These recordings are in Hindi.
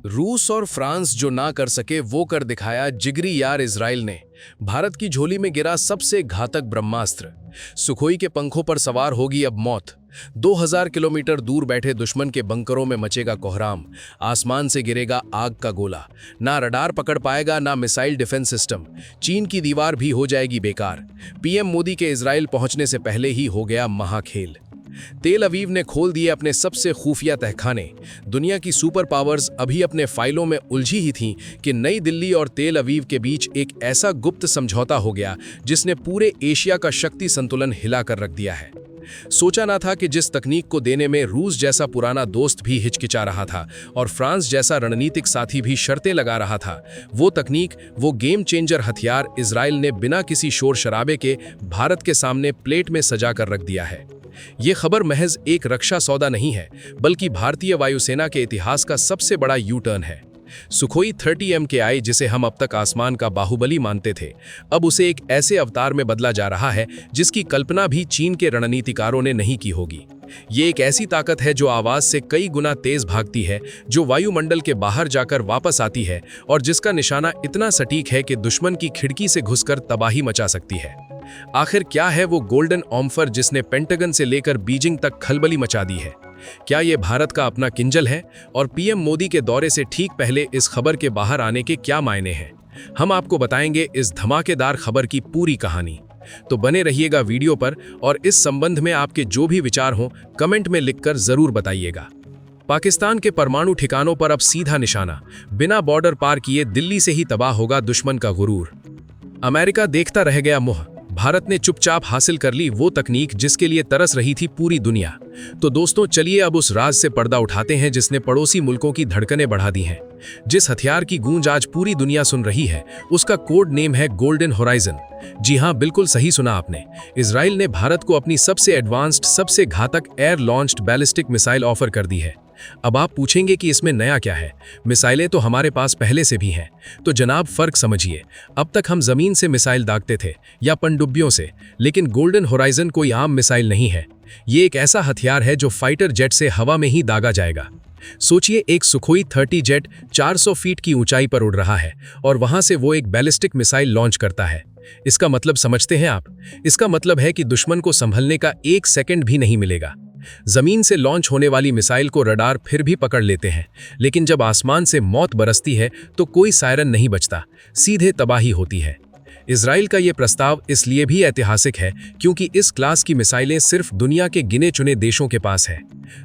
रूस और फ्रांस जो ना कर सके वो कर दिखाया जिगरी यार इजराइल ने। भारत की झोली में गिरा सबसे घातक ब्रह्मास्त्र। सुखोई के पंखों पर सवार होगी अब मौत। 2000 किलोमीटर दूर बैठे दुश्मन के बंकरों में मचेगा कोहराम। आसमान से गिरेगा आग का गोला। ना रडार पकड़ पाएगा ना मिसाइल डिफेंस सिस्टम। चीन की दीवार भी हो जाएगी बेकार। पीएम मोदी के इजराइल पहुंचने से पहले ही हो गया महाखेल। तेल अवीव ने खोल दिए अपने सबसे खुफिया तहखाने। दुनिया की सुपर पावर्स अभी अपने फाइलों में उलझी ही थीं कि नई दिल्ली और तेल अवीव के बीच एक ऐसा गुप्त समझौता हो गया जिसने पूरे एशिया का शक्ति संतुलन हिला कर रख दिया है। सोचा ना था कि जिस तकनीक को देने में रूस जैसा पुराना दोस्त भी हिचकिचा रहा था और फ्रांस जैसा रणनीतिक साथी भी शर्तें लगा रहा था, वो तकनीक, वो गेम चेंजर हथियार इजराइल ने बिना किसी शोर शराबे के भारत के सामने प्लेट में सजा कर रख दिया है। ये खबर महज एक रक्षा सौदा नहीं है, बल्कि भारतीय वायुसेना के इतिहास का सबसे बड़ा यू टर्न है। सुखोई 30 MKI, जिसे हम अब तक आसमान का बाहुबली मानते थे, अब उसे एक ऐसे अवतार में बदला जा रहा है जिसकी कल्पना भी चीन के रणनीतिकारों ने नहीं की होगी। ये एक ऐसी ताकत है जो आवाज से कई गुना तेज भागती है, जो वायुमंडल के बाहर जाकर वापस आती है और जिसका निशाना इतना सटीक है कि दुश्मन की खिड़की से घुसकर तबाही मचा सकती है। आखिर क्या है वो गोल्डन ऑम्फर जिसने पेंटागन से लेकर बीजिंग तक खलबली मचा दी है? क्या ये भारत का अपना किंजल है? और पीएम मोदी के दौरे से ठीक पहले इस खबर के बाहर आने के क्या मायने हैं? हम आपको बताएंगे इस धमाकेदार खबर की पूरी कहानी। तो बने रहिएगा वीडियो पर और इस संबंध में आपके जो भी विचार हों कमेंट में लिखकर जरूर बताइएगा। पाकिस्तान के परमाणु ठिकानों पर अब सीधा निशाना। बिना बॉर्डर पार किए दिल्ली से ही तबाह होगा दुश्मन का गुरूर। अमेरिका देखता रह गया मुंह। भारत ने चुपचाप हासिल कर ली वो तकनीक जिसके लिए तरस रही थी पूरी दुनिया। तो दोस्तों, चलिए अब उस राज से पर्दा उठाते हैं जिसने पड़ोसी मुल्कों की धड़कनें बढ़ा दी हैं। जिस हथियार की गूंज आज पूरी दुनिया सुन रही है, उसका कोड नेम है गोल्डन होराइजन। जी हां, बिल्कुल सही सुना आपने। इजराइल ने भारत को अपनी सबसे एडवांस्ड, सबसे घातक air launched ballistic missile offer कर दी है। अब आप पूछेंगे कि इसमें नया क्या है? मिसाइलें तो हमारे पास पहले से भी हैं। तो जनाब, फर्क समझिए। अब तक हम जमीन से मिसाइल दागते थे या पनडुब्बियों से, लेकिन गोल्डन होराइजन कोई आम मिसाइल नहीं है। ये एक ऐसा हथियार है जो फाइटर जेट से हवा में ही दागा जाएगा। सोचिए, एक सुखोई 30 जेट 400 फीट की ऊंचाई पर उड़ रहा है और वहां से वो एक बैलिस्टिक मिसाइल लॉन्च करता है। इसका मतलब समझते हैं आप? इसका मतलब है कि दुश्मन को संभलने का 1 सेकंड भी नहीं मिलेगा। जमीन से लॉन्च होने वाली मिसाइल को रडार फिर भी पकड़ लेते हैं, लेकिन जब आसमान से मौत बरसती है तो कोई सायरन नहीं बजता, सीधे तबाही होती है। इजराइल का ये प्रस्ताव इसलिए भी ऐतिहासिक है क्योंकि इस क्लास की मिसाइलें सिर्फ दुनिया के गिने चुने देशों के पास है।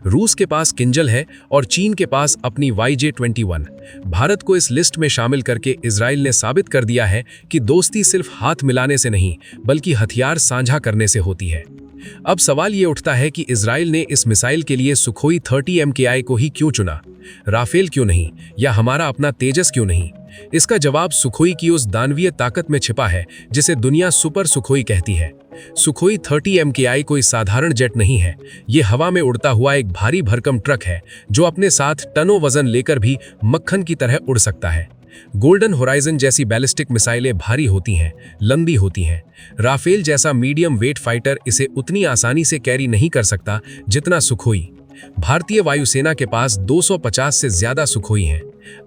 रूस के पास किंजल है और चीन के पास अपनी YJ-21। भारत को इस लिस्ट में शामिल करके इजराइल ने साबित कर दिया है कि दोस्ती सिर्फ हाथ मिलाने से नहीं, बल्कि हथियार साझा करने से होती है। अब सवाल ये उठता है कि इजराइल ने इस मिसाइल के लिए सुखोई 30 MKI को ही क्यों चुना? राफेल क्यों नहीं, या हमारा अपना तेजस क्यों नहीं? इसका जवाब सुखोई की उस दानवीय ताकत में छिपा है जिसे दुनिया सुपर सुखोई कहती है। सुखोई 30 MKI कोई साधारण जेट नहीं है। ये हवा में उड़ता हुआ एक भारी भरकम ट्रक है जो अपने साथ टनों वजन लेकर भी मक्खन की तरह उड़ सकता है। गोल्डन होराइजन जैसी बैलिस्टिक मिसाइलें भारी होती हैं, लंबी होती हैं। राफेल जैसा मीडियम वेट फाइटर इसे उतनी आसानी से कैरी नहीं कर सकता जितना सुखोई। भारतीय वायुसेना के पास 250 से ज्यादा सुखोई हैं।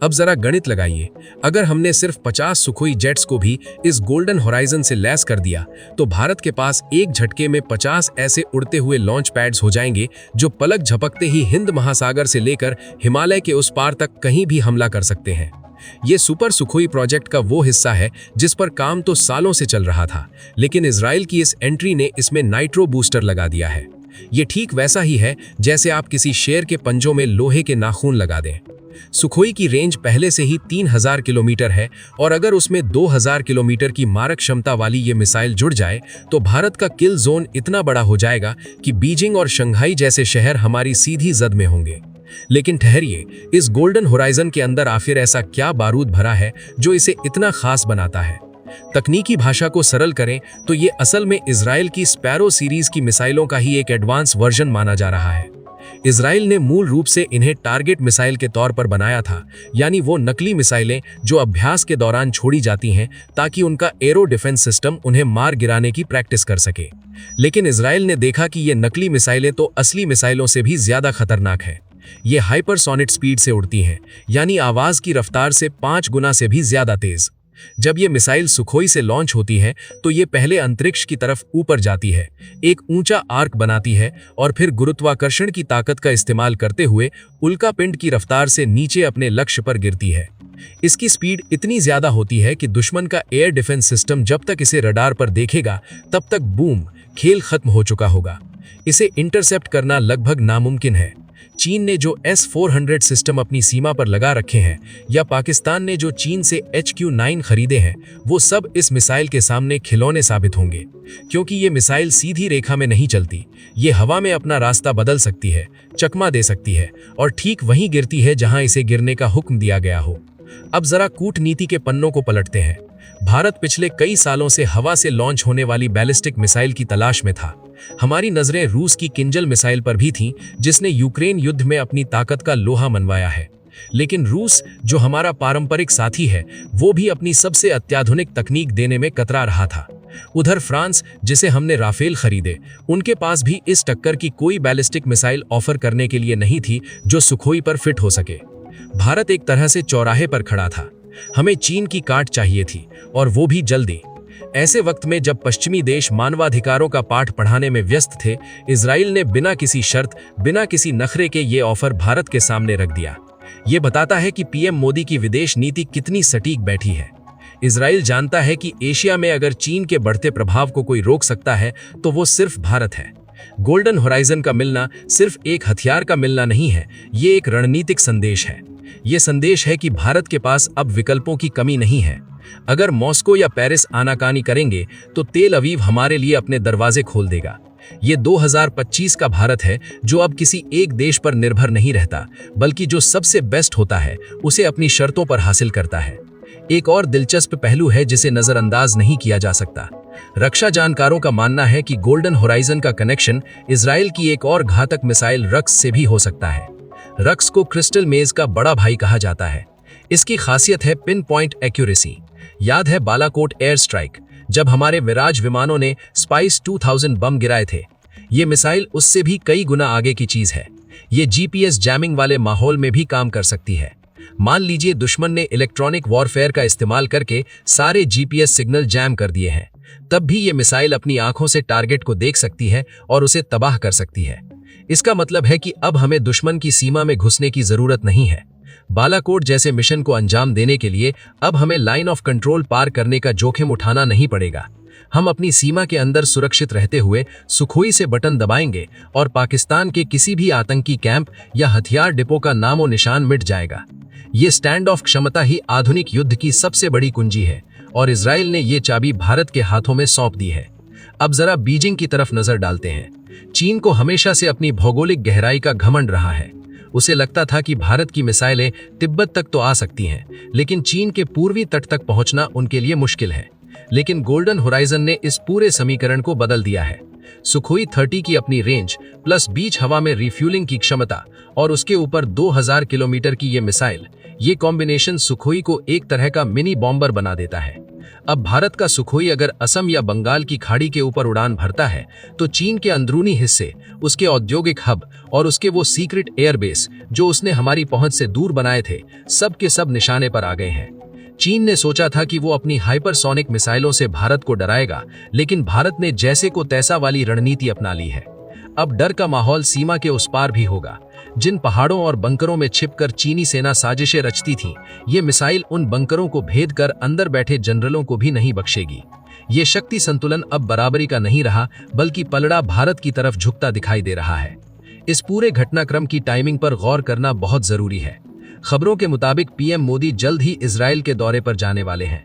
अब जरा गणित लगाइए, अगर हमने सिर्फ 50 सुखोई जेट्स को भी इस गोल्डन होराइजन से लैस कर दिया तो भारत के पास एक झटके में 50 ऐसे उड़ते हुए लॉन्च पैड्स हो जाएंगे जो पलक झपकते ही हिंद महासागर से लेकर हिमालय के उस पार तक कहीं भी हमला कर सकते हैं। ये सुपर सुखोई प्रोजेक्ट का वो हिस्सा है जिस पर काम तो सालों से चल रहा था, लेकिन इजराइल की इस एंट्री ने इसमें नाइट्रो बूस्टर लगा दिया है। ये ठीक वैसा ही है जैसे आप किसी शेर के पंजों में लोहे के नाखून लगा दें। सुखोई की रेंज पहले से ही 3000 किलोमीटर है और अगर उसमें 2000 किलोमीटर की मारक क्षमता वाली ये मिसाइल जुड़ जाए तो भारत का किल जोन इतना बड़ा हो जाएगा कि बीजिंग और शंघाई जैसे शहर हमारी सीधी जद में होंगे। लेकिन ठहरिए, इस गोल्डन होराइजन के अंदर आखिर ऐसा क्या बारूद भरा है जो इसे इतना खास बनाता है? तकनीकी भाषा को सरल करें तो ये असल में इजराइल की स्पैरो सीरीज की मिसाइलों का ही एक एडवांस वर्जन माना जा रहा है। इजराइल ने मूल रूप से इन्हें टारगेट मिसाइल के तौर पर बनाया था, यानी वो नकली मिसाइलें जो अभ्यास के दौरान छोड़ी जाती हैं ताकि उनका एरो डिफेंस सिस्टम उन्हें मार गिराने की प्रैक्टिस कर सके। लेकिन इजराइल ने देखा कि ये नकली मिसाइलें तो असली मिसाइलों से भी ज्यादा खतरनाक हैं। ये हाइपरसोनिक स्पीड से उड़ती हैं, यानी आवाज की रफ्तार से 5 गुना से भी ज्यादा तेज। जब ये मिसाइल सुखोई से लॉन्च होती है तो ये पहले अंतरिक्ष की तरफ ऊपर जाती है, एक ऊंचा आर्क बनाती है और फिर गुरुत्वाकर्षण की ताकत का इस्तेमाल करते हुए उल्कापिंड की रफ्तार से नीचे अपने लक्ष्य पर गिरती है। इसकी स्पीड इतनी ज्यादा होती है कि दुश्मन का एयर डिफेंस सिस्टम जब तक इसे रडार पर देखेगा तब तक बूम, खेल खत्म हो चुका होगा। इसे इंटरसेप्ट करना लगभग नामुमकिन है। चीन ने जो S-400 सिस्टम अपनी सीमा पर लगा रखे हैं या पाकिस्तान ने जो चीन से HQ-9 खरीदे हैं, वो सब इस मिसाइल के सामने खिलौने साबित होंगे, क्योंकि ये मिसाइल सीधी रेखा में नहीं चलती। ये हवा में अपना रास्ता बदल सकती है, चकमा दे सकती है और ठीक वहीं गिरती है जहां इसे गिरने का हुक्म दिया गया हो। अब जरा कूटनीति के पन्नों को पलटते हैं। भारत पिछले कई सालों से हवा से लॉन्च होने वाली बैलिस्टिक मिसाइल की तलाश में था। हमारी नजरें रूस की किंजल मिसाइल पर भी थीं, जिसने यूक्रेन युद्ध में अपनी ताकत का लोहा मनवाया है। लेकिन रूस, जो हमारा पारंपरिक साथी है, वो भी अपनी सबसे अत्याधुनिक तकनीक देने में कतरा रहा था। उधर फ्रांस, जिसे हमने राफेल खरीदे, उनके पास भी इस टक्कर की कोई बैलिस्टिक मिसाइल ऑफर करने के लिए नहीं थी जो सुखोई पर फिट हो सके। भारत एक तरह से चौराहे पर खड़ा था। हमें चीन की काट चाहिए थी, और वो भी जल्दी। ऐसे वक्त में जब पश्चिमी देश मानवाधिकारों का पाठ पढ़ाने में व्यस्त थे, इजराइल ने बिना किसी शर्त, बिना किसी नखरे के ये ऑफर भारत के सामने रख दिया। ये बताता है कि पीएम मोदी की विदेश नीति कितनी सटीक बैठी है। इजराइल जानता है कि एशिया में अगर चीन के बढ़ते प्रभाव को कोई रोक सकता है तो वो सिर्फ भारत है। गोल्डन होराइजन का मिलना सिर्फ एक हथियार का मिलना नहीं है, ये एक रणनीतिक संदेश है। ये संदेश है कि भारत के पास अब विकल्पों की कमी नहीं है। अगर मॉस्को या पेरिस आनाकानी करेंगे तो तेल अवीव हमारे लिए अपने दरवाजे खोल देगा। ये 2025 का भारत है जो अब किसी एक देश पर निर्भर नहीं रहता, बल्कि जो सबसे बेस्ट होता है उसे अपनी शर्तों पर हासिल करता है। एक और दिलचस्प पहलू है जिसे नजरअंदाज नहीं किया जा सकता। रक्षा जानकारों का मानना है कि गोल्डन होराइजन का कनेक्शन इजराइल की एक और घातक मिसाइल रक्स से भी हो सकता है। रक्स को क्रिस्टल मेज का बड़ा भाई कहा जाता है। इसकी खासियत है पिन पॉइंट एक्यूरेसी। याद है बालाकोट एयर स्ट्राइक, जब हमारे विराज विमानों ने स्पाइस 2000 बम गिराए थे? ये मिसाइल उससे भी कई गुना आगे की चीज है। ये जीपीएस जैमिंग वाले माहौल में भी काम कर सकती है। मान लीजिए दुश्मन ने इलेक्ट्रॉनिक वॉरफेयर का इस्तेमाल करके सारे जीपीएस सिग्नल जैम कर दिए हैं, तब भी ये मिसाइल अपनी आंखों से टारगेट को देख सकती है और उसे तबाह कर सकती है। इसका मतलब है कि अब हमें दुश्मन की सीमा में घुसने की जरूरत नहीं है। बालाकोट जैसे मिशन को अंजाम देने के लिए अब हमें लाइन ऑफ कंट्रोल पार करने का जोखिम उठाना नहीं पड़ेगा। हम अपनी सीमा के अंदर सुरक्षित रहते हुए सुखोई से बटन दबाएंगे और पाकिस्तान के किसी भी आतंकी कैंप या हथियार डिपो का नामो निशान मिट जाएगा। ये स्टैंड ऑफ क्षमता ही आधुनिक युद्ध की सबसे बड़ी कुंजी है और इजराइल ने ये चाबी भारत के हाथों में सौंप दी है। अब जरा बीजिंग की तरफ नजर डालते हैं। चीन को हमेशा से अपनी भौगोलिक गहराई का घमंड रहा है। उसे लगता था कि भारत की मिसाइलें तिब्बत तक तो आ सकती हैं, लेकिन चीन के पूर्वी तट तक पहुंचना उनके लिए मुश्किल है। लेकिन गोल्डन होराइजन ने इस पूरे समीकरण को बदल दिया है। सुखोई 30 की अपनी रेंज प्लस बीच हवा में रिफ्यूलिंग की क्षमता और उसके ऊपर 2000 किलोमीटर की ये मिसाइल, ये कॉम्बिनेशन सुखोई को एक तरह का मिनी बॉम्बर बना देता है। अब भारत का सुखोई अगर असम या बंगाल की खाड़ी के ऊपर उड़ान भरता है तो चीन के अंदरूनी हिस्से, उसके औद्योगिक हब और उसके वो सीक्रेट एयरबेस जो उसने हमारी पहुंच से दूर बनाए थे, सब के सब निशाने पर आ गए हैं। चीन ने सोचा था कि वो अपनी हाइपरसोनिक मिसाइलों से भारत को डराएगा, लेकिन भारत ने जैसे को तैसा वाली रणनीति अपना ली है। अब डर का माहौल सीमा के उस पार भी होगा। जिन पहाड़ों और बंकरों में छिपकर चीनी सेना साजिशें रचती थी, ये मिसाइल उन बंकरों को भेद कर अंदर बैठे जनरलों को भी नहीं बख्शेगी। ये शक्ति संतुलन अब बराबरी का नहीं रहा, बल्कि पलड़ा भारत की तरफ झुकता दिखाई दे रहा है। इस पूरे घटनाक्रम की टाइमिंग पर गौर करना बहुत जरूरी है। खबरों के मुताबिक पीएम मोदी जल्द ही इजराइल के दौरे पर जाने वाले हैं।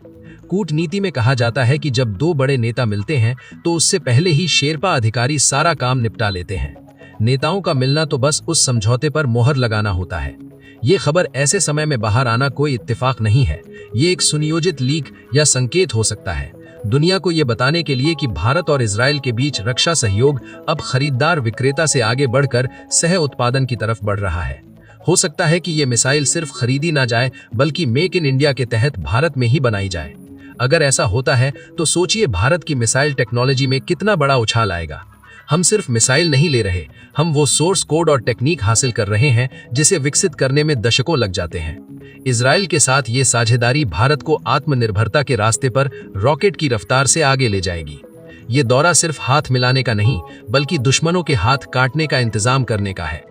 कूटनीति में कहा जाता है कि जब दो बड़े नेता मिलते हैं तो उससे पहले ही शेरपा अधिकारी सारा काम निपटा लेते हैं। नेताओं का मिलना तो बस उस समझौते पर मोहर लगाना होता है। ये खबर ऐसे समय में बाहर आना कोई इत्तेफाक नहीं है। ये एक सुनियोजित लीक या संकेत हो सकता है, दुनिया को ये बताने के लिए कि भारत और इजराइल के बीच रक्षा सहयोग अब खरीदार विक्रेता से आगे बढ़कर सह उत्पादन की तरफ बढ़ रहा है। हो सकता है कि ये मिसाइल सिर्फ खरीदी ना जाए, बल्कि मेक इन इंडिया के तहत भारत में ही बनाई जाए। अगर ऐसा होता है तो सोचिए भारत की मिसाइल टेक्नोलॉजी में कितना बड़ा उछाल आएगा। हम सिर्फ मिसाइल नहीं ले रहे, हम वो सोर्स कोड और टेक्निक हासिल कर रहे हैं जिसे विकसित करने में दशकों लग जाते हैं। इजराइल के साथ ये साझेदारी भारत को आत्मनिर्भरता के रास्ते पर रॉकेट की रफ्तार से आगे ले जाएगी। ये दौरा सिर्फ हाथ मिलाने का नहीं, बल्कि दुश्मनों के हाथ काटने का इंतजाम करने का है।